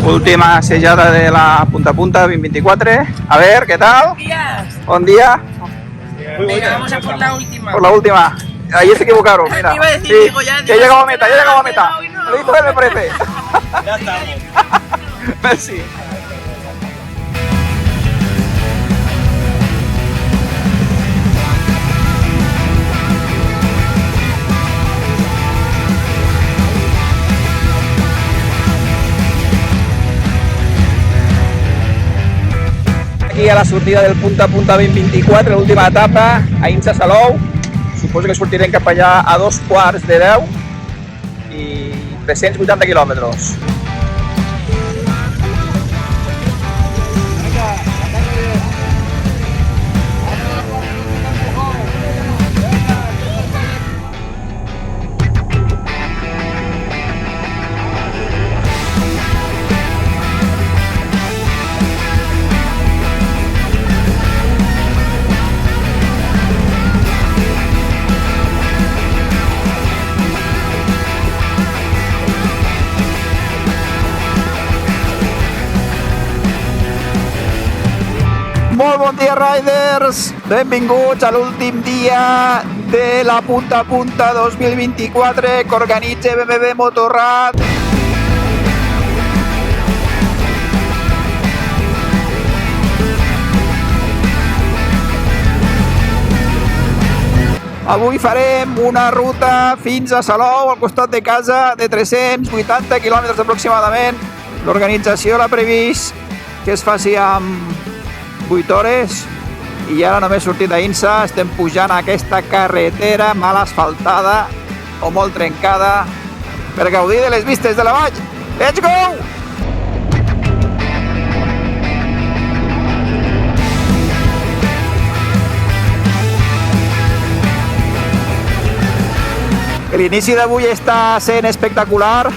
Última sellada de la punta a punta 2024. A ver, ¿qué tal? Buen día. Venga, vamos a por la última. Por la última. Ahí se equivocaron, mira. Te iba a decir, Sí, digo, ya he llegado a meta, he llegado a meta. no. Lo hizo él, me parece. Ya estamos. Merci. Aquí a la sortida del punta a punta 2024, l'última etapa, a Insa Salou. Suposo que sortirem cap allà a 2:15 i 380 quilòmetres. Molt bon dia, riders! Benvinguts a l'últim dia de la punta a punta 2024 que organitza BMW Motorrad. Avui farem una ruta fins a Salou, al costat de casa, de 380 quilòmetres aproximadament. L'organització l'ha previst que es faci amb 8 hores i ara només sortit d'Insa, estem pujant a aquesta carretera mal asfaltada o molt trencada per gaudir de les vistes de la vall. Let's go! L'inici d'avui està sent espectacular.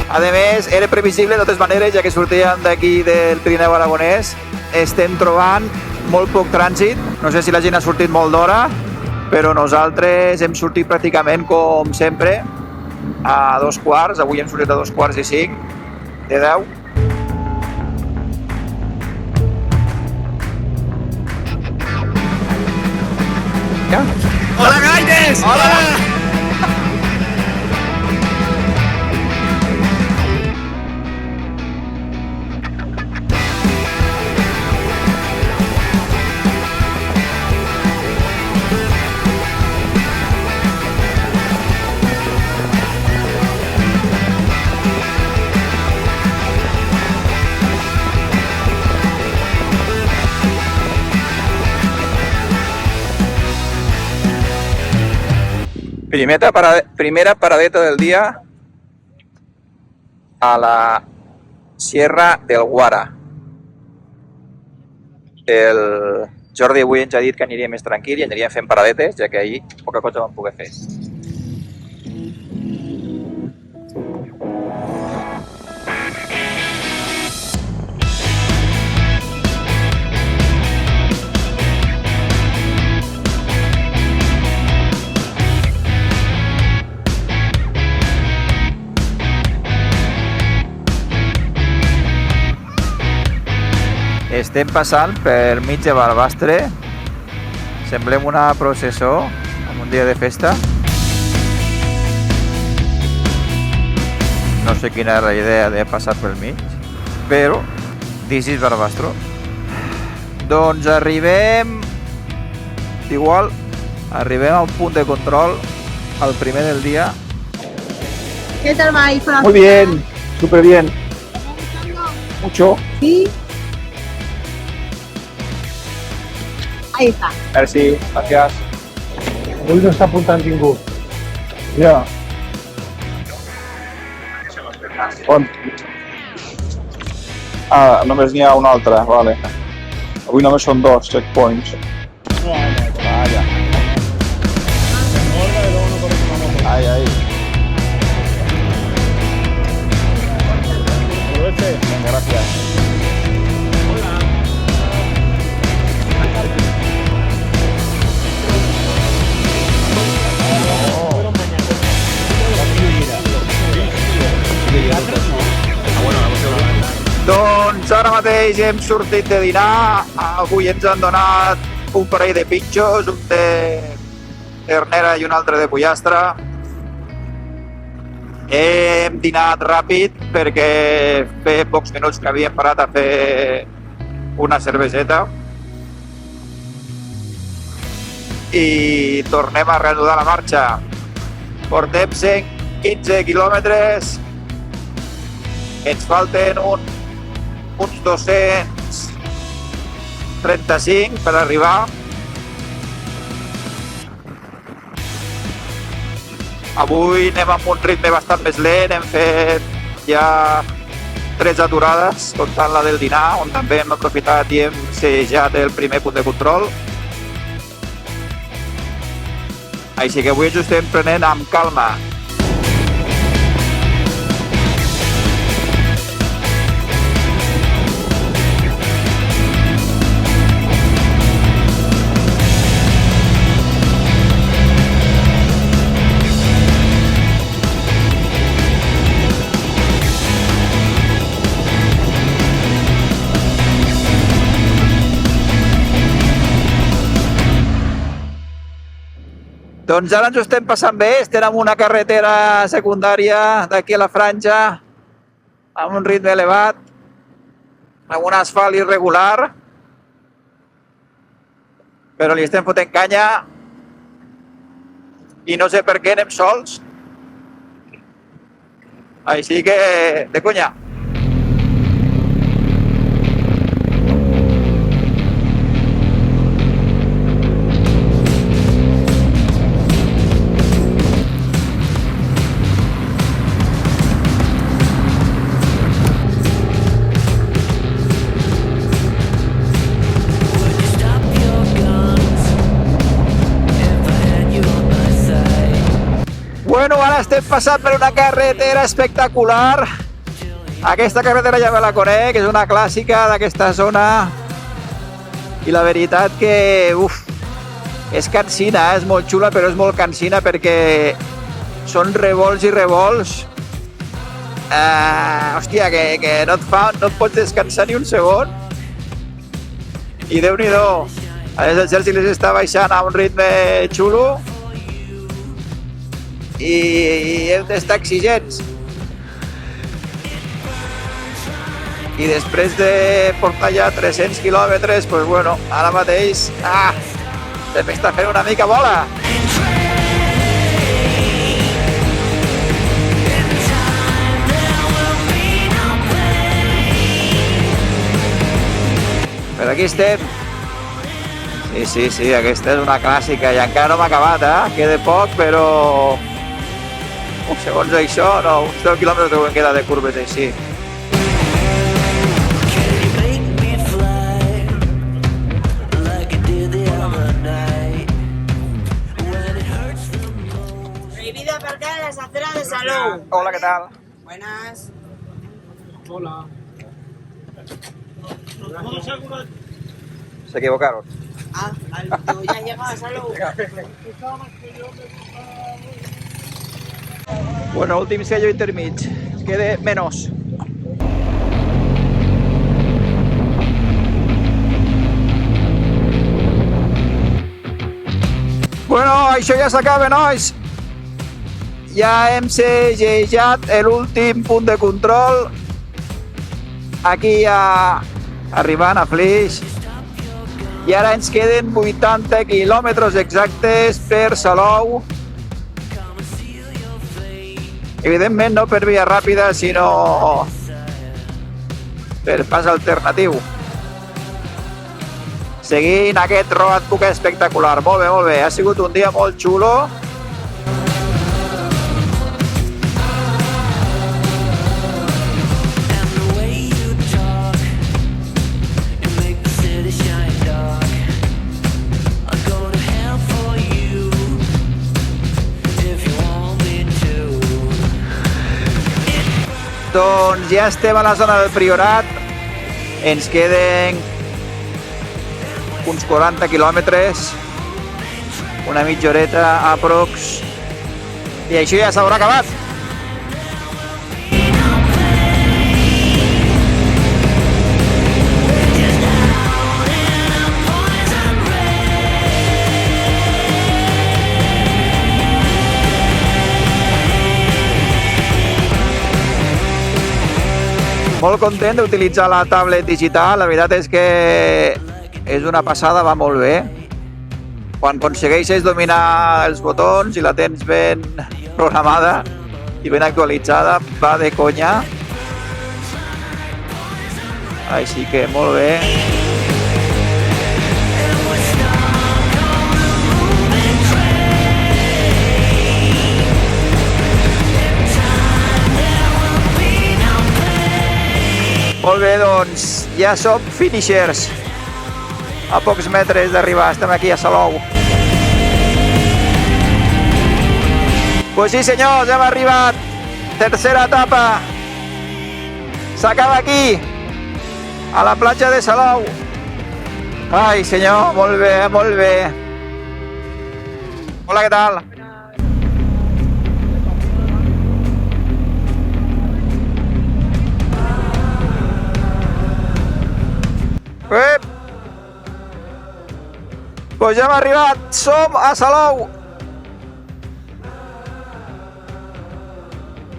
A més, era previsible de totes maneres, ja que sortíem d'aquí del Pirineu Aragonès. Estem trobant molt poc trànsit. No sé si la gent ha sortit molt d'hora, però nosaltres hem sortit pràcticament com sempre a 2:15. Avui hem sortit a 2:45 de 10. Ja? Hola, Gaites! Hola! Primera paradeta del dia a la Sierra del Guara. El Jordi avui ens ha dit que aniria més tranquil i aniríem fent paradetes, ja que ahir poca cosa vam poder fer. Estem passant per mig de Barbastre. Semblem una processó en un dia de festa. No sé quina era la idea de passar pel mig, però this is Barbastro. Doncs arribem a un punt de control, al primer del día. ¿Qué tal va ahí con la Muy bien, súper bien. ¿Te está gustando? Mucho. Sí. Ahí está. Merci, gracias. Avui no està apuntant ningú. Ja. On? Ah, només n'hi ha un altre, vale. Avui només són 2 checkpoints. Vaya. Ahí, ahí. Venga, gracias. mateix hem sortit de dinar. Avui ens han donat un parell de pitxos, un de ternera i un altre de pollastre. Hem dinat ràpid perquè feia pocs minuts que havíem parat a fer una cerveseta. I tornem a reanudar la marxa. Portem 115 quilòmetres. Ens falten uns 235 per arribar. Avui anem amb un ritme bastant més lent. Hem fet ja 3 aturades, comptant la del dinar, on també hem aprofitat i hem segejat el primer punt de control. Així que avui ens ho estem prenent amb calma. Doncs ara ens ho estem passant bé, estem en una carretera secundària d'aquí a la Franja, amb un ritme elevat, amb un asfalt irregular, però li estem fotent canya i no sé per què anem sols. Així que, de conya. Bueno, ara estem passant per una carretera espectacular. Aquesta carretera ja me la conec, és una clàssica d'aquesta zona. I la veritat que, és cansina, és molt xula, però és molt cansina perquè són revolts i revolts. Hòstia, que no et pots descansar ni un segon. I Déu-n'hi-do, el Sergi les està baixant a un ritme xulo. I hem d'estar exigents. I després de portar ja 300 quilòmetres, doncs bueno, ara mateix se m'està fent una mica bola. Però aquí estem. Sí, aquesta és una clàssica i encara no m'ha acabat, Queda poc, però segons això, no, uns 10 quilòmetres deuen quedar de curves així. Prohibido aparcar en las aceras de Salou. Hola, ¿qué tal? Buenas. Hola. Se equivocaron. Tú ya has llegado a Salou. Bueno, últim sello intermig. Queda menys. Bueno, això ja s'acaba, nois. Ja hem segejat l'últim punt de control. Aquí ja arribant a Flix. I ara ens queden 80 quilòmetres exactes per Salou. Evidentment no per via ràpida, sinó per pas alternatiu. Seguint aquest Road Book espectacular. Molt bé. Ha sigut un dia molt xulo. Doncs ja estem a la zona del Priorat. Ens queden uns 40 quilòmetres, una mitja horeta aprox, i això ja s'haurà acabat. Molt content d'utilitzar la tablet digital, la veritat és que és una passada, va molt bé. Quan aconsegueixes dominar els botons i la tens ben programada i ben actualitzada, va de conya. Així que molt bé. Molt bé, doncs ja som finishers. A pocs metres d'arribar, estem aquí a Salou. Pues sí, senyors, hem arribat. Tercera etapa. S'acaba aquí, a la platja de Salou. Ai, senyor, molt bé, molt bé. Hola, què tal? Pues ja hem arribat, som a Salou.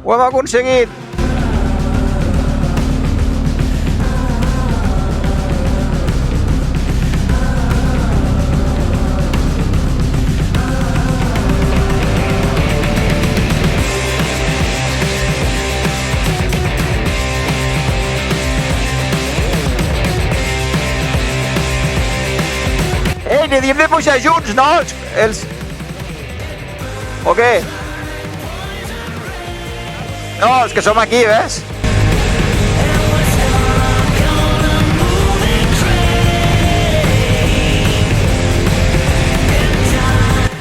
Ho hem aconseguit. Ei, ni diem de pujar junts, no? O què? No, els que som aquí, ves?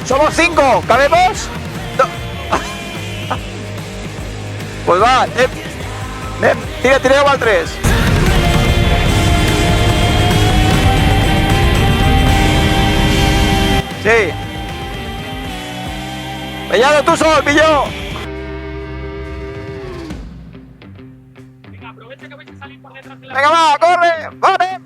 Somos 5, ¿cabemos? No. Pues va, anem. Tireu al 3. Sí. Mellado, tú sol, milló. Venga, aprovecha que vais a salir por detrás de la... Venga, va, corre, vale.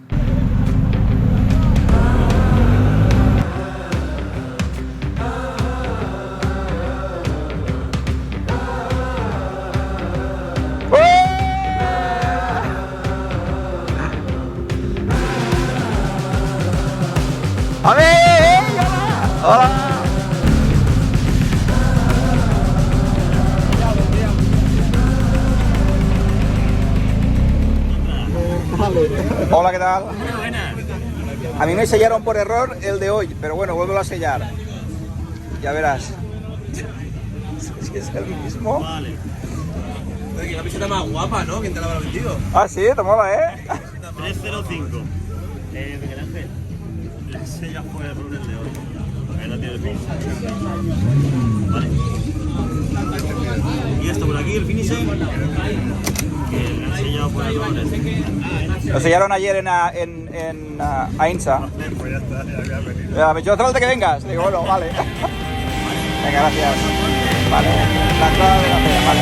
A ver, hola. Hola, ¿qué tal? A mí me sellaron por error el de hoy, pero bueno, vuelvo a sellar. Ya verás. Es que es el mismo. Vale. Oye, la visita más guapa, ¿no? ¿Quién te la habrá vendido? Ah, sí, te mola, ¿eh? 305. Miguel Ángel. La sella fue error el de hoy. Ahí no tiene el fin. Vale. Y esto por aquí, el finisher. Que le han sellado por errores. Lo sellaron ayer en Ainsa. Pues ya está, ya había venido. Ya, me echó otra vez que vengas. Digo, bueno, vale. Venga, gracias. Vale, la entrada de la cena, vale.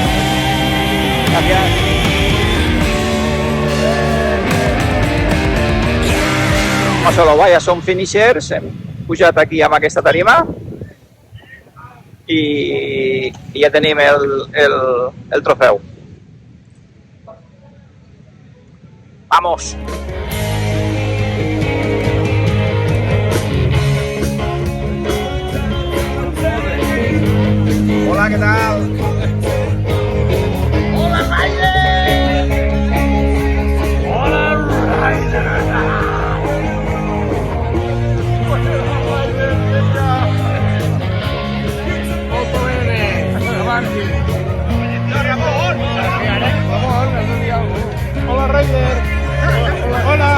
Gracias. A Salou ja som finishers, hem pujat aquí amb aquesta tarima i ja tenim el trofeu. Vamos! Hola, ¿qué tal? Hola, Ryder! Hola, Ryder! Molto bene, avanti. Ramon! Hola, Ryder! Hola!